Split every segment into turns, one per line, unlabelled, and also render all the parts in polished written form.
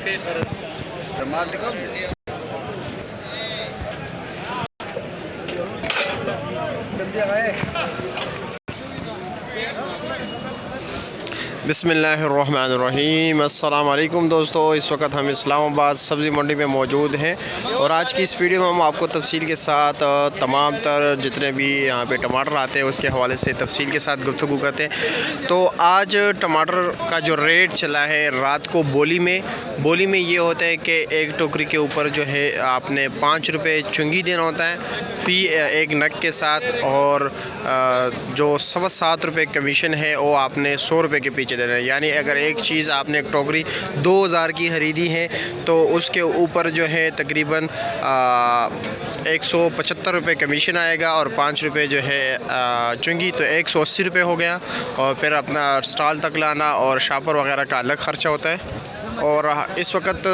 माल दिखाओ।
बिस्मिल्लाहिर्रहमानिर्रहीम। अस्सलाम वालेकुम दोस्तों, इस वक्त हम इस्लामाबाद सब्ज़ी मंडी में मौजूद हैं और आज की इस वीडियो में हम आपको तफसील के साथ तमाम तर जितने भी यहाँ पे टमाटर आते हैं उसके हवाले से तफसील के साथ गुफ्तगू करते हैं। तो आज टमाटर का जो रेट चला है रात को बोली में ये होता है कि एक टोकरी के ऊपर जो है आपने 5 रुपये चुंगी देना होता है फी एक नग के साथ, और जो 7.25 रुपये कमीशन है वो आपने 100 रुपये के पीछे देना है। यानी अगर एक चीज़ आपने एक टोकरी 2000 की ख़रीदी है तो उसके ऊपर जो है तकरीबन 175 रुपये कमीशन आएगा और 5 रुपये जो है चुंगी, तो 180 रुपये हो गया। और फिर अपना स्टॉल तक लाना और शापर वगैरह का अलग ख़र्चा होता है। और इस वक्त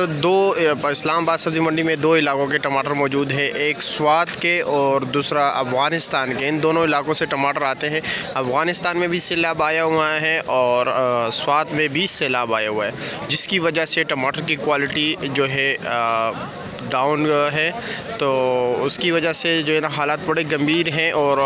इस्लामाबाद सब्ज़ी मंडी में 2 इलाकों के टमाटर मौजूद है, एक स्वात के और दूसरा अफ़गानिस्तान के। इन दोनों इलाकों से टमाटर आते हैं। अफ़गानिस्तान में भी सैलाब आया हुआ है और स्वात में भी सैलाब आया हुआ है, जिसकी वजह से टमाटर की क्वालिटी जो है डाउन है। तो उसकी वजह से जो है ना हालात बड़े गंभीर हैं और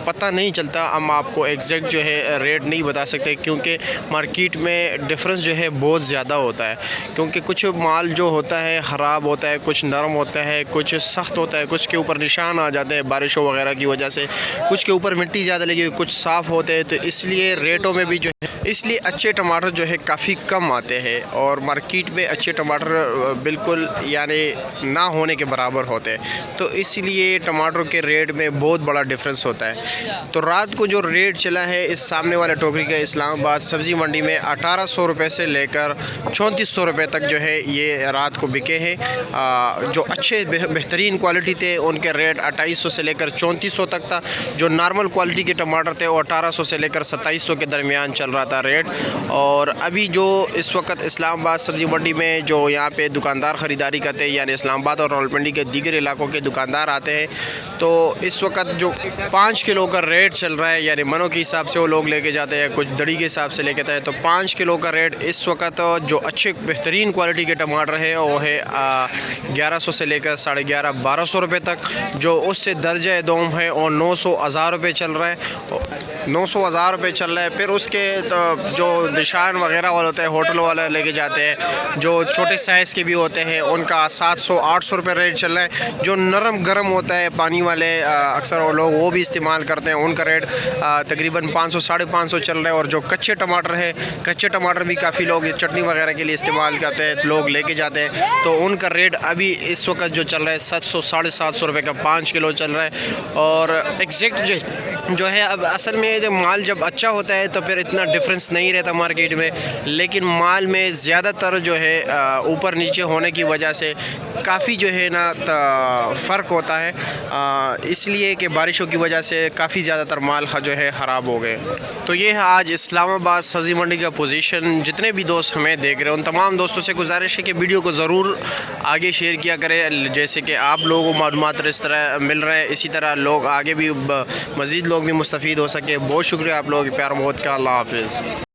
पता नहीं चलता। हम आपको एग्जैक्ट जो है रेट नहीं बता सकते क्योंकि मार्केट में डिफरेंस जो है बहुत ज़्यादा होता है, क्योंकि कुछ माल जो होता है ख़राब होता है, कुछ नरम होता है, कुछ सख्त होता है, कुछ के ऊपर निशान आ जाते हैं बारिशों वगैरह की वजह से, कुछ के ऊपर मिट्टी ज़्यादा लगी, कुछ साफ़ होते हैं। तो इसलिए रेटों में भी जो है, इसलिए अच्छे टमाटर जो है काफ़ी कम आते हैं और मार्केट में अच्छे टमाटर बिल्कुल यानी ना होने के बराबर होते हैं। तो इसलिए टमाटर के रेट में बहुत बड़ा डिफरेंस होता है। तो रात को जो रेट चला है इस सामने वाले टोकरी का इस्लामाबाद सब्ज़ी मंडी में 1800 रुपये से लेकर 3400 रुपये तक जो है ये रात को बिके हैं। जो अच्छे बेहतरीन क्वालिटी थे उनके रेट 2800 से लेकर 3400 तक था। जो नॉर्मल क्वालिटी के टमाटर थे वो 1800 से लेकर 2700 के दरमियान चल रहा था रेट। और अभी जो इस वक्त इस्लामाबाद सब्ज़ी मंडी में जो यहाँ पे दुकानदार ख़रीदारी करते हैं, यानी इस्लामाबाद और रावलपिंडी के दीगर इलाकों के दुकानदार आते हैं, तो इस वक्त जो 5 किलो का रेट चल रहा है, यानी मनों के हिसाब से वो लोग लेके जाते हैं, कुछ दड़ी के हिसाब से लेके आते हैं। तो 5 किलो का रेट इस वक्त जो अच्छे बेहतरीन क्वालिटी के टमाटर है वो है 1100 से लेकर 1150-1200 रुपये तक। जो उससे दर्जा दोम है और 900-1000 रुपये चल रहा है, 900-1000 रुपये चल रहा है। फिर उसके जो निशान वगैरह वाले होते हैं होटल वाले लेके जाते हैं, जो छोटे साइज़ के भी होते हैं उनका 700-800 रुपये रेट चल रहा है। जो नरम गरम होता है पानी वाले अक्सर वो लोग वो भी इस्तेमाल करते हैं, उनका रेट तकरीबन 500-550 चल रहा है। और जो कच्चे टमाटर है, कच्चे टमाटर भी काफ़ी लोग चटनी वगैरह के लिए इस्तेमाल करते हैं, लोग लेके जाते हैं, तो उनका रेट अभी इस वक्त जो चल रहा है 700-750 रुपये का 5 किलो चल रहा है। और एग्जैक्ट जो है अब असल में जब माल जब अच्छा होता है तो फिर इतना डिफरेंस नहीं रहता मार्केट में, लेकिन माल में ज़्यादातर जो है ऊपर नीचे होने की वजह से काफ़ी जो है ना फ़र्क होता है, इसलिए कि बारिशों की वजह से काफ़ी ज़्यादातर माल जो है ख़राब हो गए। तो ये है आज इस्लामाबाद सब्ज़ी मंडी का पोजीशन। जितने भी दोस्त हमें देख रहे हैं उन तमाम दोस्तों से गुजारिश है कि वीडियो को ज़रूर आगे शेयर किया करें, जैसे कि आप लोगों को मालूमात इस तरह मिल रहे हैं, इसी तरह लोग आगे भी मज़ीद लोग भी मुस्तफ़ीद हो सके। बहुत शुक्रिया आप लोगों के प्यार मोहब्बत का। अल्लाह हाफ़िज़।